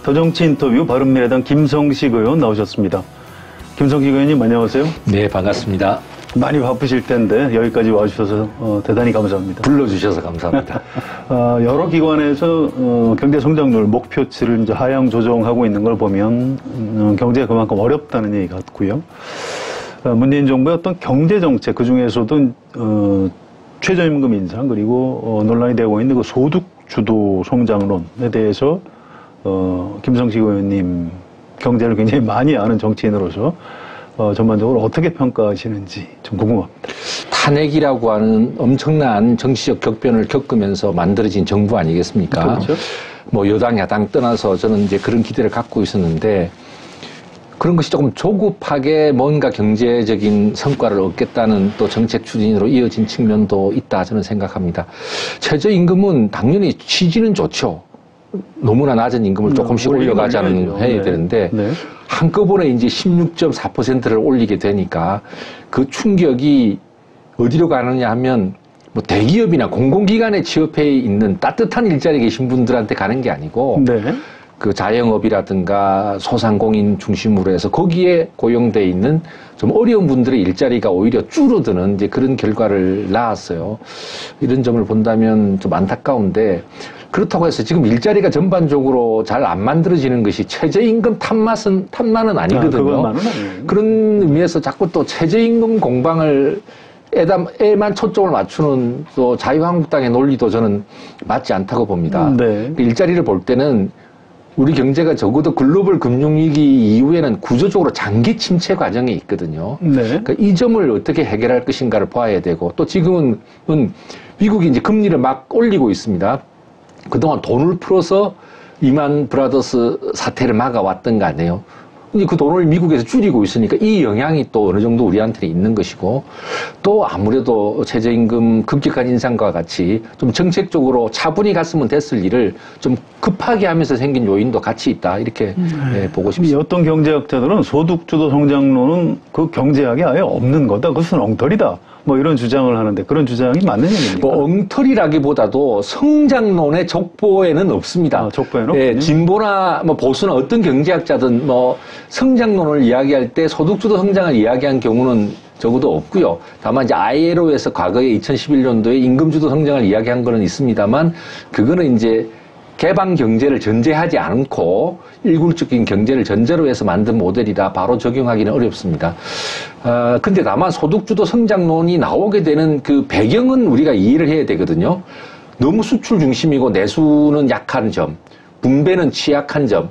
더정치 인터뷰 바른미래당 김성식 의원 나오셨습니다. 김성식 의원님 안녕하세요. 네, 반갑습니다. 많이 바쁘실 텐데 여기까지 와주셔서 대단히 감사합니다. 불러주셔서 감사합니다. 여러 기관에서 경제 성장률 목표치를 이제 하향 조정하고 있는 걸 보면 경제가 그만큼 어렵다는 얘기 같고요. 문재인 정부의 어떤 경제 정책 그 중에서도 최저임금 인상 그리고 논란이 되고 있는 그 소득 주도 성장론에 대해서 김성식 의원님 경제를 굉장히 많이 아는 정치인으로서 전반적으로 어떻게 평가하시는지 좀 궁금합니다. 탄핵이라고 하는 엄청난 정치적 격변을 겪으면서 만들어진 정부 아니겠습니까? 그렇죠. 뭐 여당, 야당 떠나서 저는 이제 그런 기대를 갖고 있었는데 그런 것이 조금 조급하게 뭔가 경제적인 성과를 얻겠다는 또 정책 추진으로 이어진 측면도 있다 저는 생각합니다. 최저임금은 당연히 취지는 좋죠. 너무나 낮은 임금을 조금씩 올려가자는 해야 되는데 네. 한꺼번에 이제 16.4%를 올리게 되니까 그 충격이 어디로 가느냐 하면 뭐 대기업이나 공공기관에 취업해 있는 따뜻한 일자리에 계신 분들한테 가는 게 아니고 네. 그 자영업이라든가 소상공인 중심으로 해서 거기에 고용돼 있는 좀 어려운 분들의 일자리가 오히려 줄어드는 이제 그런 결과를 낳았어요. 이런 점을 본다면 좀 안타까운데 그렇다고 해서 지금 일자리가 전반적으로 잘 안 만들어지는 것이 최저임금 탓만은 아니거든요. 그런 의미에서 자꾸 또 최저임금 공방을 에만 초점을 맞추는 또 자유한국당의 논리도 저는 맞지 않다고 봅니다. 네. 일자리를 볼 때는 우리 경제가 적어도 글로벌 금융위기 이후에는 구조적으로 장기 침체 과정에 있거든요. 네. 그러니까 이 점을 어떻게 해결할 것인가를 봐야 되고 또 지금은 미국이 이제 금리를 막 올리고 있습니다. 그동안 돈을 풀어서 리만 브라더스 사태를 막아왔던 거 아니에요. 근데 그 돈을 미국에서 줄이고 있으니까 이 영향이 또 어느 정도 우리한테 있는 것이고 또 아무래도 최저임금 급격한 인상과 같이 좀 정책적으로 차분히 갔으면 됐을 일을 좀 급하게 하면서 생긴 요인도 같이 있다 이렇게 보고 싶습니다. 어떤 경제학자들은 소득주도 성장론은 그 경제학에 아예 없는 거다. 그것은 엉터리다. 뭐 이런 주장을 하는데 그런 주장이 맞는 얘기입니까? 뭐 엉터리라기보다도 성장론의 족보에는 없습니다. 족보에는 없군요. 예, 진보나 뭐 보수나 어떤 경제학자든 뭐 성장론을 이야기할 때 소득주도 성장을 이야기한 경우는 적어도 없고요. 다만 이제 ILO에서 과거에 2011년도에 임금주도 성장을 이야기한 거는 있습니다만 그거는 이제 개방 경제를 전제하지 않고 일굴적인 경제를 전제로 해서 만든 모델이다. 바로 적용하기는 어렵습니다. 근데 다만 소득주도 성장론이 나오게 되는 그 배경은 우리가 이해를 해야 되거든요. 너무 수출 중심이고 내수는 약한 점, 분배는 취약한 점,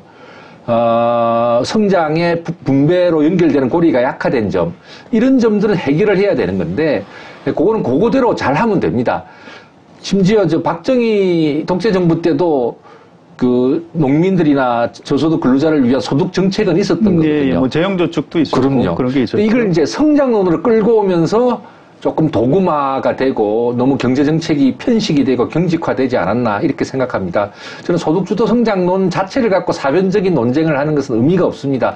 성장의 분배로 연결되는 고리가 약화된 점, 이런 점들은 해결을 해야 되는 건데, 그거는 그거대로 잘 하면 됩니다. 심지어 박정희 독재정부 때도 그 농민들이나 저소득 근로자를 위한 소득 정책은 있었던 거거든요. 예, 뭐 재형저축도 있었고 그럼요. 그런 게 있었죠. 이걸 이제 성장론으로 끌고 오면서 조금 도구마가 되고 너무 경제 정책이 편식이 되고 경직화되지 않았나 이렇게 생각합니다. 저는 소득주도 성장론 자체를 갖고 사변적인 논쟁을 하는 것은 의미가 없습니다.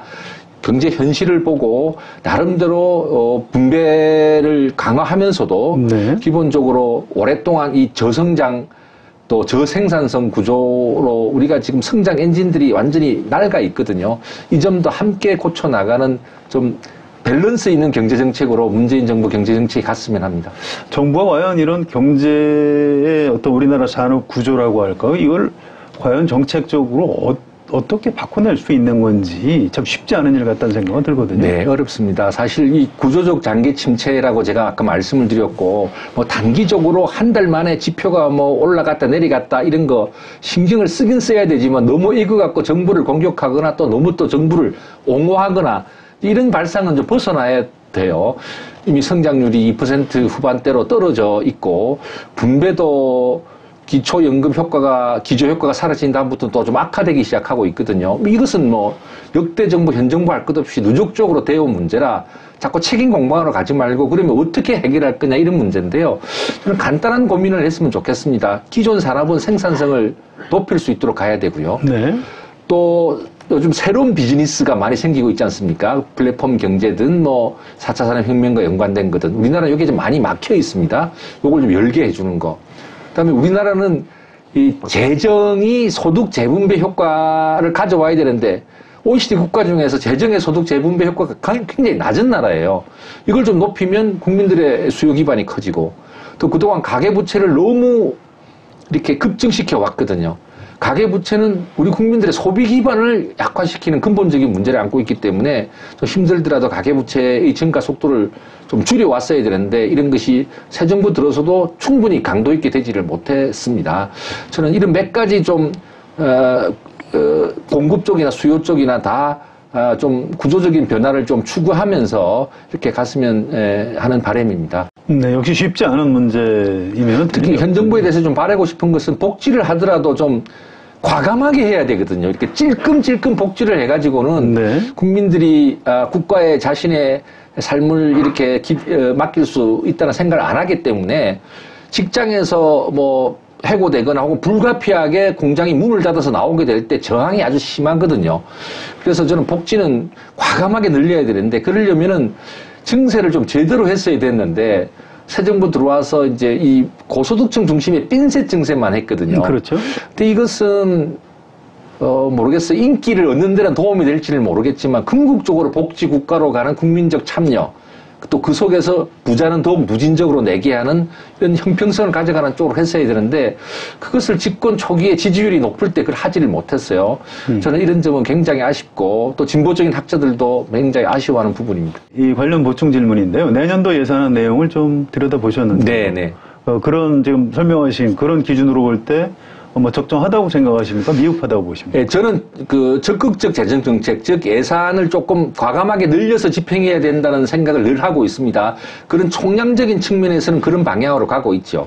경제 현실을 보고 나름대로 분배를 강화하면서도 네. 기본적으로 오랫동안 이 저성장 또 저생산성 구조로 우리가 지금 성장 엔진들이 완전히 낡아 있거든요. 이 점도 함께 고쳐나가는 좀 밸런스 있는 경제정책으로 문재인 정부 경제정책이 갔으면 합니다. 정부가 과연 이런 경제의 어떤 우리나라 산업 구조라고 할까요? 이걸 과연 정책적으로 어떻게 바꿔낼 수 있는 건지 참 쉽지 않은 일 같다는 생각은 들거든요. 네, 어렵습니다. 사실 이 구조적 장기 침체라고 제가 아까 말씀을 드렸고, 뭐 단기적으로 한 달 만에 지표가 뭐 올라갔다 내려갔다 이런 거 신경을 쓰긴 써야 되지만 너무 이거 갖고 정부를 공격하거나 또 너무 또 정부를 옹호하거나 이런 발상은 좀 벗어나야 돼요. 이미 성장률이 2% 후반대로 떨어져 있고, 분배도 기초연금 효과가, 기조효과가 사라진 다음부터 또 좀 악화되기 시작하고 있거든요. 이것은 뭐 역대 정부, 현 정부 할 것 없이 누적적으로 되어온 문제라 자꾸 책임 공방으로 가지 말고 그러면 어떻게 해결할 거냐 이런 문제인데요. 저는 간단한 고민을 했으면 좋겠습니다. 기존 산업은 생산성을 높일 수 있도록 가야 되고요. 네. 또 요즘 새로운 비즈니스가 많이 생기고 있지 않습니까? 플랫폼 경제든 뭐 4차 산업혁명과 연관된 거든 우리나라 여기에 좀 많이 막혀 있습니다. 요걸 좀 열게 해주는 거. 그다음에 우리나라는 이 재정이 소득 재분배 효과를 가져와야 되는데 OECD 국가 중에서 재정의 소득 재분배 효과가 굉장히 낮은 나라예요. 이걸 좀 높이면 국민들의 수요 기반이 커지고 또 그동안 가계부채를 너무 이렇게 급증시켜 왔거든요. 가계부채는 우리 국민들의 소비 기반을 약화시키는 근본적인 문제를 안고 있기 때문에 좀 힘들더라도 가계부채의 증가 속도를 좀 줄여왔어야 되는데 이런 것이 새 정부 들어서도 충분히 강도 있게 되지를 못했습니다. 저는 이런 몇 가지 좀 공급 쪽이나 수요 쪽이나 다 좀 구조적인 변화를 좀 추구하면서 이렇게 갔으면 하는 바람입니다. 네, 역시 쉽지 않은 문제이면 특히 현 정부에 대해서 좀 바라고 싶은 것은 복지를 하더라도 좀 과감하게 해야 되거든요. 이렇게 찔끔찔끔 복지를 해가지고는 네. 국민들이 국가에 자신의 삶을 이렇게 맡길 수 있다는 생각을 안 하기 때문에 직장에서 뭐 해고되거나 혹은 불가피하게 공장이 문을 닫아서 나오게 될 때 저항이 아주 심하거든요. 그래서 저는 복지는 과감하게 늘려야 되는데 그러려면은 증세를 좀 제대로 했어야 됐는데 새 정부 들어와서 이제 이 고소득층 중심의 핀셋 증세만 했거든요. 그렇죠. 근데 이것은 모르겠어요. 인기를 얻는 데는 도움이 될지는 모르겠지만 궁극적으로 복지 국가로 가는 국민적 참여 또 그 속에서 부자는 더욱 누진적으로 내게 하는 이런 형평성을 가져가는 쪽으로 했어야 되는데 그것을 집권 초기에 지지율이 높을 때 그걸 하지를 못했어요. 저는 이런 점은 굉장히 아쉽고 또 진보적인 학자들도 굉장히 아쉬워하는 부분입니다. 이 관련 보충 질문인데요. 내년도 예산안 내용을 좀 들여다보셨는데 네네. 그런 지금 설명하신 그런 기준으로 볼 때 뭐 적정하다고 생각하십니까? 미흡하다고 보십니까? 예, 저는 그 적극적 재정 정책, 즉 예산을 조금 과감하게 늘려서 집행해야 된다는 생각을 늘 하고 있습니다. 그런 총량적인 측면에서는 그런 방향으로 가고 있죠.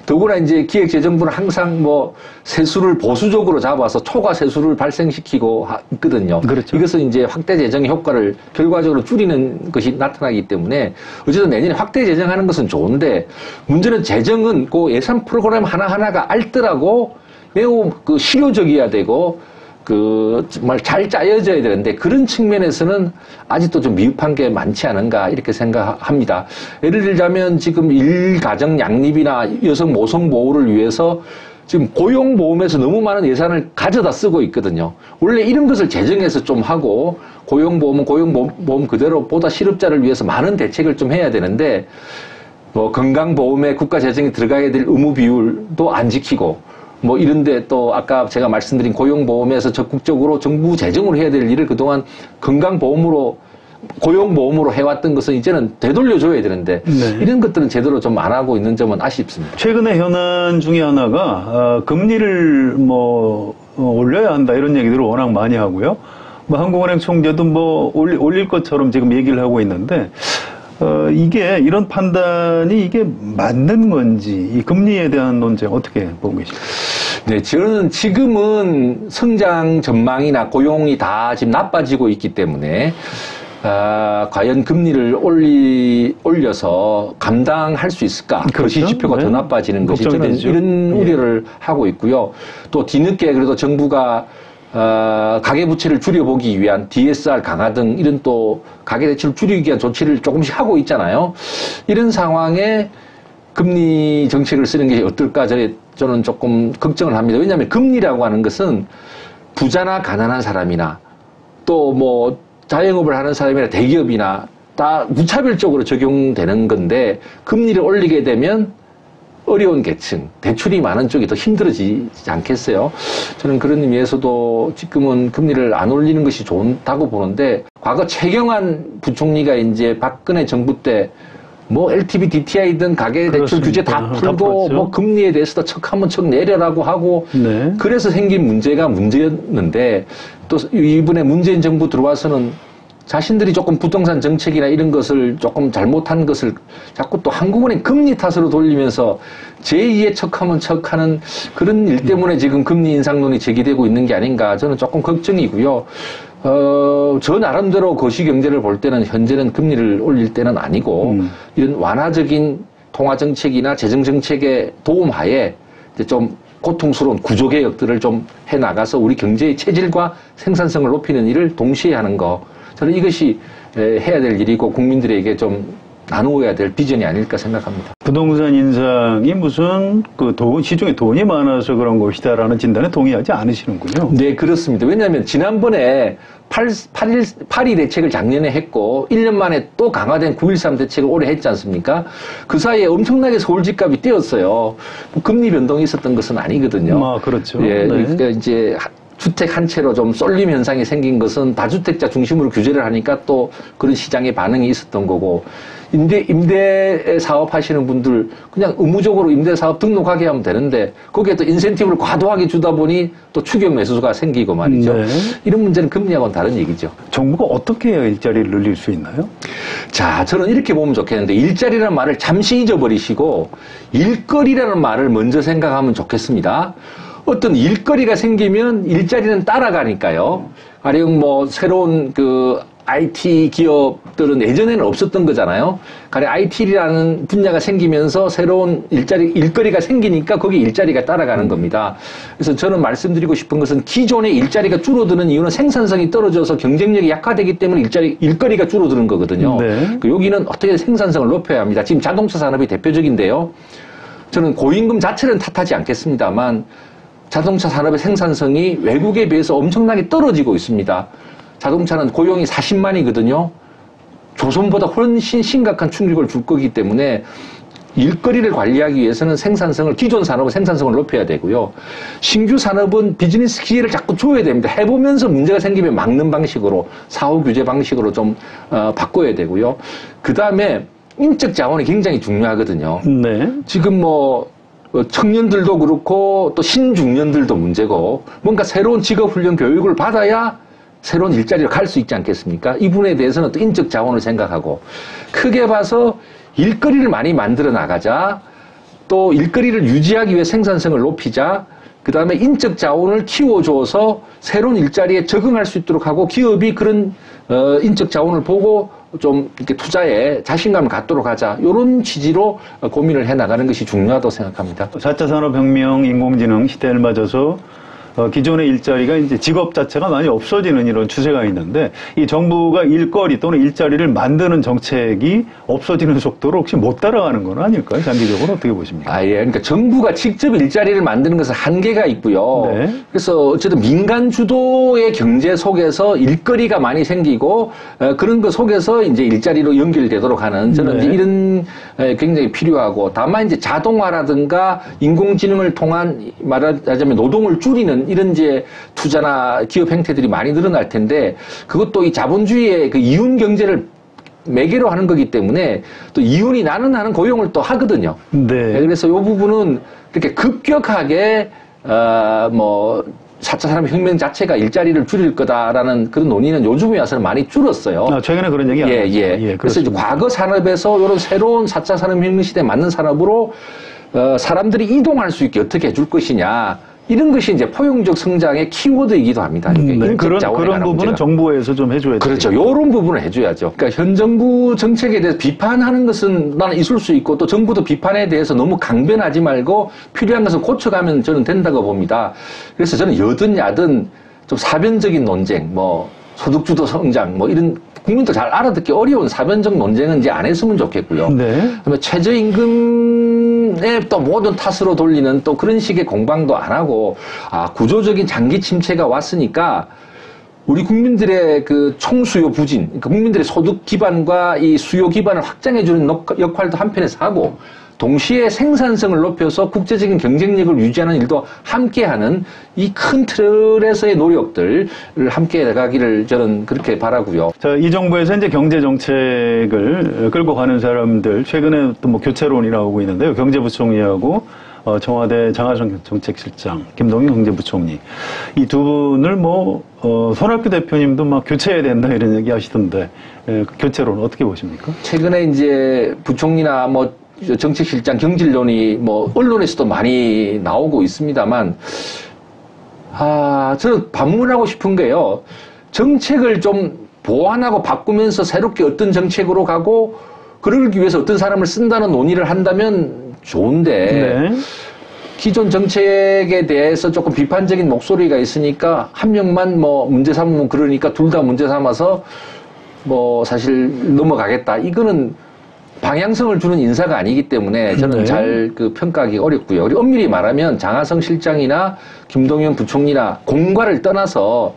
더구나 이제 기획재정부는 항상 뭐 세수를 보수적으로 잡아서 초과 세수를 발생시키고 있거든요. 그렇죠. 이것은 이제 확대 재정의 효과를 결과적으로 줄이는 것이 나타나기 때문에 어쨌든 내년에 확대 재정하는 것은 좋은데 문제는 재정은 그 예산 프로그램 하나하나가 알뜰하고 매우 그 실효적이어야 되고 그 정말 잘 짜여져야 되는데 그런 측면에서는 아직도 좀 미흡한 게 많지 않은가 이렇게 생각합니다. 예를 들자면 지금 일가정 양립이나 여성 모성 보호를 위해서 지금 고용보험에서 너무 많은 예산을 가져다 쓰고 있거든요. 원래 이런 것을 재정에서 좀 하고 고용보험은 고용보험 그대로 보다 실업자를 위해서 많은 대책을 좀 해야 되는데 뭐 건강보험에 국가 재정이 들어가야 될 의무 비율도 안 지키고 뭐 이런데 또 아까 제가 말씀드린 고용보험에서 적극적으로 정부 재정으로 해야 될 일을 그동안 건강보험으로 고용보험으로 해왔던 것은 이제는 되돌려줘야 되는데 네. 이런 것들은 제대로 좀 안 하고 있는 점은 아쉽습니다. 최근에 현안 중에 하나가 금리를 올려야 한다 이런 얘기들을 워낙 많이 하고요. 뭐 한국은행 총재도 뭐 올릴 것처럼 지금 얘기를 하고 있는데 이게 이런 판단이 이게 맞는 건지 이 금리에 대한 논쟁 어떻게 보고 계십니까? 네, 저는 지금은 성장 전망이나 고용이 다 지금 나빠지고 있기 때문에 과연 금리를 올려서 감당할 수 있을까? 그렇죠? 거시지표가 네. 더 나빠지는 것이 걱정이 저는 되죠. 이런 예. 우려를 하고 있고요. 또 뒤늦게 그래도 정부가 가계부채를 줄여보기 위한 DSR 강화 등 이런 또 가계대출을 줄이기 위한 조치를 조금씩 하고 있잖아요. 이런 상황에 금리 정책을 쓰는 게 어떨까 저는 조금 걱정을 합니다. 왜냐하면 금리라고 하는 것은 부자나 가난한 사람이나 또 뭐 자영업을 하는 사람이나 대기업이나 다 무차별적으로 적용되는 건데 금리를 올리게 되면 어려운 계층, 대출이 많은 쪽이 더 힘들어지지 않겠어요? 저는 그런 의미에서도 지금은 금리를 안 올리는 것이 좋다고 보는데 과거 최경환 부총리가 이제 박근혜 정부 때 뭐 LTV, DTI든 가계대출 규제 다 풀고 뭐 금리에 대해서도 척 한번 척 내려라고 하고 네. 그래서 생긴 문제가 문제였는데 또 이번에 문재인 정부 들어와서는 자신들이 조금 부동산 정책이나 이런 것을 조금 잘못한 것을 자꾸 또 한국은행 금리 탓으로 돌리면서 제2의 척하면 척하는 그런 일 때문에 지금 금리 인상론이 제기되고 있는 게 아닌가 저는 조금 걱정이고요. 저 나름대로 거시경제를 볼 때는 현재는 금리를 올릴 때는 아니고 이런 완화적인 통화정책이나 재정정책의 도움하에 이제 좀 고통스러운 구조개혁들을 좀 해나가서 우리 경제의 체질과 생산성을 높이는 일을 동시에 하는 거 저는 이것이 해야 될 일이고 국민들에게 좀 나누어야 될 비전이 아닐까 생각합니다. 부동산 인상이 무슨 시중에 돈이 많아서 그런 것이다라는 진단에 동의하지 않으시는군요. 네, 그렇습니다. 왜냐하면 지난번에 8.2 대책을 작년에 했고 1년 만에 또 강화된 9.13 대책을 올해 했지 않습니까? 그 사이에 엄청나게 서울 집값이 뛰었어요. 금리 변동이 있었던 것은 아니거든요. 그렇죠. 예, 네. 그러니까 이제 주택 한 채로 좀 쏠림 현상이 생긴 것은 다주택자 중심으로 규제를 하니까 또 그런 시장의 반응이 있었던 거고, 임대 사업 하시는 분들 그냥 의무적으로 임대 사업 등록하게 하면 되는데 거기에 또 인센티브를 과도하게 주다 보니 또 추격 매수가 생기고 말이죠. 네. 이런 문제는 금리하고는 다른 얘기죠. 정부가 어떻게 해야 일자리를 늘릴 수 있나요? 자, 저는 이렇게 보면 좋겠는데 일자리라는 말을 잠시 잊어버리시고 일거리라는 말을 먼저 생각하면 좋겠습니다. 어떤 일거리가 생기면 일자리는 따라가니까요. 가령 뭐 새로운 IT 기업들은 예전에는 없었던 거잖아요. 가령 IT라는 분야가 생기면서 새로운 일거리가 생기니까 거기 일자리가 따라가는 겁니다. 그래서 저는 말씀드리고 싶은 것은 기존의 일자리가 줄어드는 이유는 생산성이 떨어져서 경쟁력이 약화되기 때문에 일거리가 줄어드는 거거든요. 네. 여기는 어떻게 생산성을 높여야 합니다. 지금 자동차 산업이 대표적인데요. 저는 고임금 자체는 탓하지 않겠습니다만 자동차 산업의 생산성이 외국에 비해서 엄청나게 떨어지고 있습니다. 자동차는 고용이 40만이거든요. 조선보다 훨씬 심각한 충격을 줄 거기 때문에 일거리를 관리하기 위해서는 기존 산업은 생산성을 높여야 되고요. 신규 산업은 비즈니스 기회를 자꾸 줘야 됩니다. 해보면서 문제가 생기면 막는 방식으로, 사후 규제 방식으로 좀 바꿔야 되고요. 그 다음에 인적 자원이 굉장히 중요하거든요. 네. 지금 청년들도 그렇고 또 신중년들도 문제고 뭔가 새로운 직업훈련 교육을 받아야 새로운 일자리로 갈 수 있지 않겠습니까? 이 부분에 대해서는 또 인적 자원을 생각하고 크게 봐서 일거리를 많이 만들어 나가자, 또 일거리를 유지하기 위해 생산성을 높이자, 그 다음에 인적 자원을 키워줘서 새로운 일자리에 적응할 수 있도록 하고 기업이 그런 인적 자원을 보고 좀 이렇게 투자에 자신감을 갖도록 하자, 이런 취지로 고민을 해나가는 것이 중요하다고 생각합니다. 4차 산업혁명, 인공지능 시대를 맞아서 기존의 일자리가 이제 직업 자체가 많이 없어지는 이런 추세가 있는데 이 정부가 일거리 또는 일자리를 만드는 정책이 없어지는 속도로 혹시 못 따라가는 건 아닐까요? 장기적으로 어떻게 보십니까? 예. 그러니까 정부가 직접 일자리를 만드는 것은 한계가 있고요. 네. 그래서 어쨌든 민간 주도의 경제 속에서 일거리가 많이 생기고 그런 것 속에서 이제 일자리로 연결되도록 하는 저는 네. 이제 이런 굉장히 필요하고, 다만 이제 자동화라든가 인공지능을 통한 말하자면 노동을 줄이는 이런 이제 투자나 기업 행태들이 많이 늘어날 텐데 그것도 이 자본주의의 그 이윤 경제를 매개로 하는 거기 때문에 또 이윤이 나는 하는 고용을 또 하거든요. 네. 그래서 이 부분은 이렇게 급격하게 4차 산업혁명 자체가 일자리를 줄일 거다라는 그런 논의는 요즘에 와서는 많이 줄었어요. 최근에 그런 얘기 안 예, 하죠. 예. 그래서 이제 과거 산업에서 이런 새로운 4차 산업혁명 시대에 맞는 산업으로 사람들이 이동할 수 있게 어떻게 해줄 것이냐. 이런 것이 이제 포용적 성장의 키워드이기도 합니다. 네, 그런 부분은 문제가. 정부에서 좀 해줘야 돼요. 그렇죠. 이런 부분을 해줘야죠. 그러니까 현 정부 정책에 대해서 비판하는 것은 나는 있을 수 있고, 또 정부도 비판에 대해서 너무 강변하지 말고 필요한 것은 고쳐가면 저는 된다고 봅니다. 그래서 저는 여든 야든 좀 사변적인 논쟁, 소득주도 성장, 이런 국민도 잘 알아듣기 어려운 사변적 논쟁은 이제 안 했으면 좋겠고요. 네. 그다음에 최저임금에 또 모든 탓으로 돌리는 또 그런 식의 공방도 안 하고, 구조적인 장기 침체가 왔으니까 우리 국민들의 그 총수요 부진, 그러니까 국민들의 소득 기반과 이 수요 기반을 확장해주는 역할도 한편에서 하고, 동시에 생산성을 높여서 국제적인 경쟁력을 유지하는 일도 함께하는 이 큰 틀에서의 노력들을 함께 나가기를 저는 그렇게 바라고요. 자, 이 정부에서 이제 경제 정책을 끌고 가는 사람들, 최근에 또 교체론이 나오고 있는데요. 경제부총리하고 청와대 장하성 정책실장, 김동연 경제부총리, 이 두 분을 손학규 대표님도 교체해야 된다 이런 얘기 하시던데, 교체론 어떻게 보십니까? 최근에 이제 부총리나 정책실장 경질론이 언론에서도 많이 나오고 있습니다만, 저는 반문하고 싶은 게요. 정책을 좀 보완하고 바꾸면서 새롭게 어떤 정책으로 가고, 그러기 위해서 어떤 사람을 쓴다는 논의를 한다면 좋은데, 네. 기존 정책에 대해서 조금 비판적인 목소리가 있으니까 한 명만 문제 삼으면 그러니까 둘 다 문제 삼아서 사실 넘어가겠다. 이거는 방향성을 주는 인사가 아니기 때문에 저는 네. 잘 그 평가하기 어렵고요. 우리 엄밀히 말하면 장하성 실장이나 김동연 부총리나 공과를 떠나서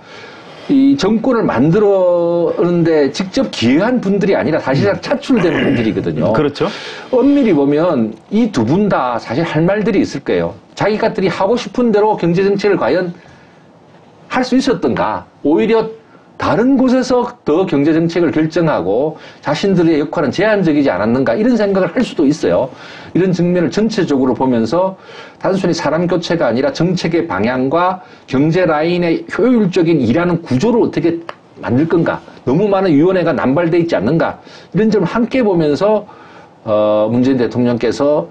이 정권을 만들었는데 직접 기여한 분들이 아니라 사실상 차출된 분들이거든요. 그렇죠. 엄밀히 보면 이 두 분 다 사실 할 말들이 있을 거예요. 자기가들이 하고 싶은 대로 경제정책을 과연 할 수 있었던가, 오히려 다른 곳에서 더 경제정책을 결정하고 자신들의 역할은 제한적이지 않았는가, 이런 생각을 할 수도 있어요. 이런 측면을 전체적으로 보면서 단순히 사람 교체가 아니라 정책의 방향과 경제 라인의 효율적인 일하는 구조를 어떻게 만들 건가, 너무 많은 위원회가 남발되어 있지 않는가, 이런 점을 함께 보면서 문재인 대통령께서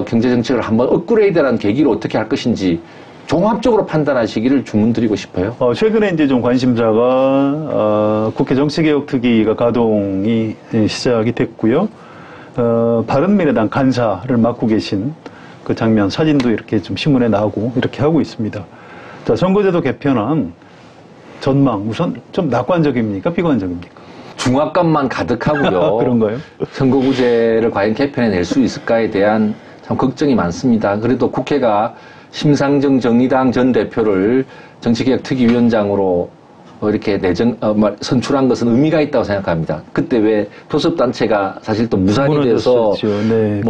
경제정책을 한번 업그레이드하는 계기를 어떻게 할 것인지 종합적으로 판단하시기를 주문드리고 싶어요. 최근에 이제 좀 관심사가 국회 정치개혁특위가 가동이 시작이 됐고요. 바른미래당 간사를 맡고 계신 그 장면, 사진도 이렇게 좀 신문에 나오고 이렇게 하고 있습니다. 자, 선거제도 개편안 전망 우선 좀 낙관적입니까? 비관적입니까? 중압감만 가득하고요. 그런가요? 선거구제를 과연 개편해낼 수 있을까에 대한 참 걱정이 많습니다. 그래도 국회가 심상정 정의당 전 대표를 정치개혁특위위원장으로 이렇게 선출한 것은 의미가 있다고 생각합니다. 그때 왜 교섭단체가 사실 또 무산이 돼서 네,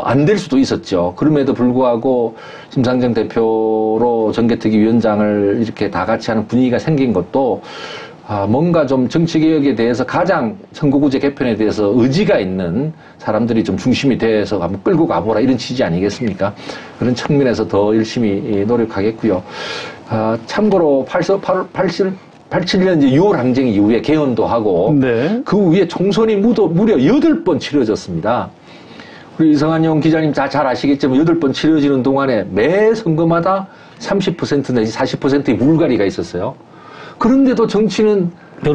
안 될 수도 있었죠. 그럼에도 불구하고 심상정 대표로 정개특위위원장을 이렇게 다 같이 하는 분위기가 생긴 것도 뭔가 좀 정치개혁에 대해서 가장 선거구제 개편에 대해서 의지가 있는 사람들이 좀 중심이 돼서 한번 끌고 가보라, 이런 취지 아니겠습니까? 그런 측면에서 더 열심히 노력하겠고요. 참고로 87년 이제 6월 항쟁 이후에 개헌도 하고 네. 그 후에 총선이 무려 8번 치러졌습니다. 우리 이성한 기자님 다 잘 아시겠지만 8번 치러지는 동안에 매 선거마다 30% 내지 40%의 물갈이가 있었어요. 그런데도 정치는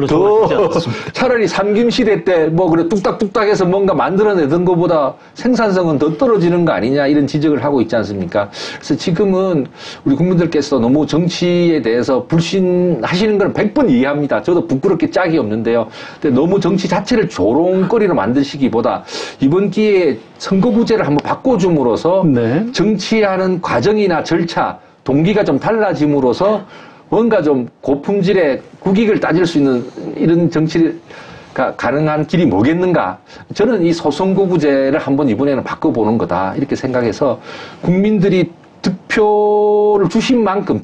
더 차라리 삼김시대 때 그래 뚝딱뚝딱 해서 뭔가 만들어내던 것보다 생산성은 더 떨어지는 거 아니냐, 이런 지적을 하고 있지 않습니까? 그래서 지금은 우리 국민들께서 너무 정치에 대해서 불신하시는 걸 100번 이해합니다. 저도 부끄럽게 짝이 없는데요. 근데 너무 정치 자체를 조롱거리로 만드시기보다 이번 기회에 선거구제를 한번 바꿔줌으로써 네. 정치하는 과정이나 절차, 동기가 좀 달라짐으로써 뭔가 좀 고품질의 국익을 따질 수 있는 이런 정치가 가능한 길이 뭐겠는가. 저는 이 소선거구제를 한번 이번에는 바꿔보는 거다, 이렇게 생각해서 국민들이 득표율을 주신 만큼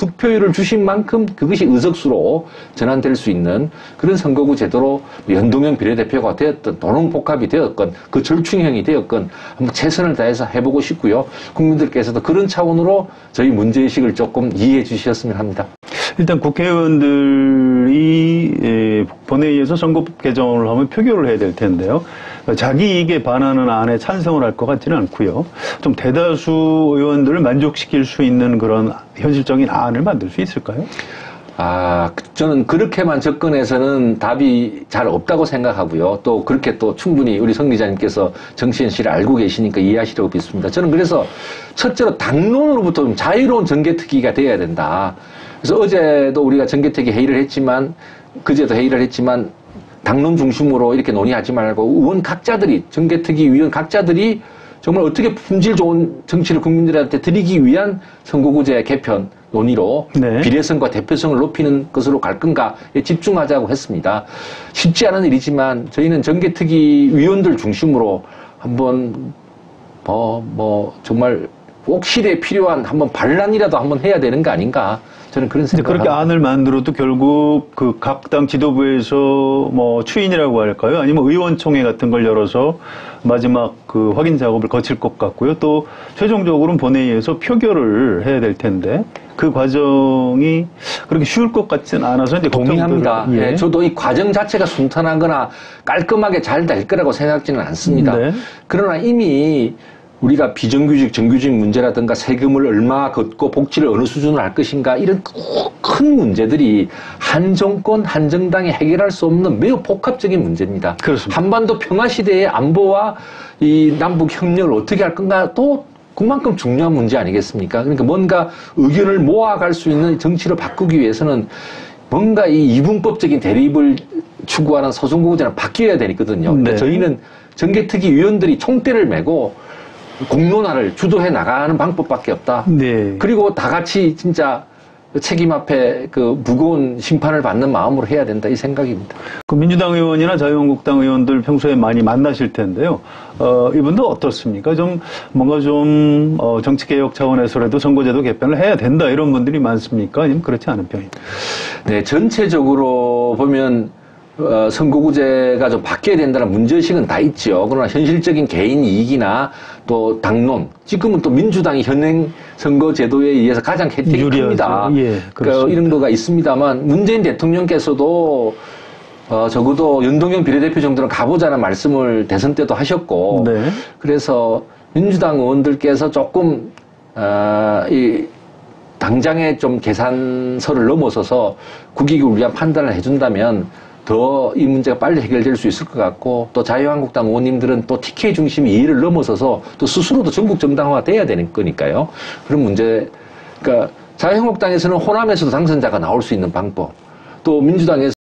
그것이 의석수로 전환될 수 있는 그런 선거구 제도로 연동형 비례대표가 되었든 도농복합이 되었건 그 절충형이 되었건 한번 최선을 다해서 해보고 싶고요. 국민들께서도 그런 차원으로 저희 문제의식을 조금 이해해 주셨으면 합니다. 일단 국회의원들이 본회의에서 선거법 개정을 하면 표결을 해야 될 텐데요. 자기 이익에 반하는 안에 찬성을 할 것 같지는 않고요. 좀 대다수 의원들을 만족시킬 수 있는 그런 현실적인 안을 만들 수 있을까요? 저는 그렇게만 접근해서는 답이 잘 없다고 생각하고요. 또 그렇게 또 충분히 우리 성 기자님께서 정치 현실을 알고 계시니까 이해하시려고 믿습니다. 저는 그래서 첫째로 당론으로부터 좀 자유로운 정개특위가 돼야 된다. 그래서 어제도 우리가 정개특위 회의를 했지만, 그제도 회의를 했지만, 당론 중심으로 이렇게 논의하지 말고 의원 각자들이, 정개특위 위원 각자들이 정말 어떻게 품질 좋은 정치를 국민들한테 드리기 위한 선거구제 개편 논의로 네. 비례성과 대표성을 높이는 것으로 갈 건가에 집중하자고 했습니다. 쉽지 않은 일이지만 저희는 정개특위 위원들 중심으로 한번 정말 꼭 시대에 필요한 한번 반란이라도 한번 해야 되는 거 아닌가, 저는 그런 생각을 그렇게 안을 만들어도 결국 그 각 당 지도부에서 추인이라고 할까요? 아니면 의원총회 같은 걸 열어서 마지막 그 확인 작업을 거칠 것 같고요. 또 최종적으로는 본회의에서 표결을 해야 될 텐데 그 과정이 그렇게 쉬울 것 같지는 않아서 이제 동의합니다. 예. 저도 이 과정 자체가 순탄하거나 깔끔하게 잘 될 거라고 생각지는 않습니다. 네. 그러나 이미 우리가 비정규직, 정규직 문제라든가 세금을 얼마 걷고 복지를 어느 수준으로 할 것인가, 이런 큰 문제들이 한 정권, 한 정당이 해결할 수 없는 매우 복합적인 문제입니다. 그렇습니다. 한반도 평화시대의 안보와 이 남북 협력을 어떻게 할 건가, 또 그만큼 중요한 문제 아니겠습니까? 그러니까 뭔가 의견을 모아갈 수 있는 정치를 바꾸기 위해서는 뭔가 이 이분법적인 대립을 추구하는 소선거구제는 바뀌어야 되거든요. 네. 저희는 정개특위 위원들이 총대를 메고 공론화를 주도해 나가는 방법밖에 없다. 네. 그리고 다 같이 진짜 책임 앞에 그 무거운 심판을 받는 마음으로 해야 된다 이 생각입니다. 그 민주당 의원이나 자유한국당 의원들 평소에 많이 만나실 텐데요. 이분들 어떻습니까? 좀 뭔가 좀 정치개혁 차원에서라도 선거제도 개편을 해야 된다 이런 분들이 많습니까? 아니면 그렇지 않은 편입니까? 네, 전체적으로 보면 선거구제가 좀 바뀌어야 된다는 문제의식은 다 있죠. 그러나 현실적인 개인 이익이나 또 당론, 지금은 또 민주당이 현행 선거제도에 의해서 가장 혜택이 큽니다. 예, 그러니까 이런 거가 있습니다만 문재인 대통령께서도 적어도 연동형 비례대표 정도는 가보자는 말씀을 대선 때도 하셨고, 네. 그래서 민주당 의원들께서 조금 이 당장의 좀 계산서를 넘어서서 국익을 위한 판단을 해준다면 더 이 문제가 빨리 해결될 수 있을 것 같고, 또 자유한국당 의원님들은 또 TK 중심 이해를 넘어서서 또 스스로도 전국 정당화가 돼야 되는 거니까요. 그런 문제, 그러니까 자유한국당에서는 호남에서도 당선자가 나올 수 있는 방법, 또 민주당에서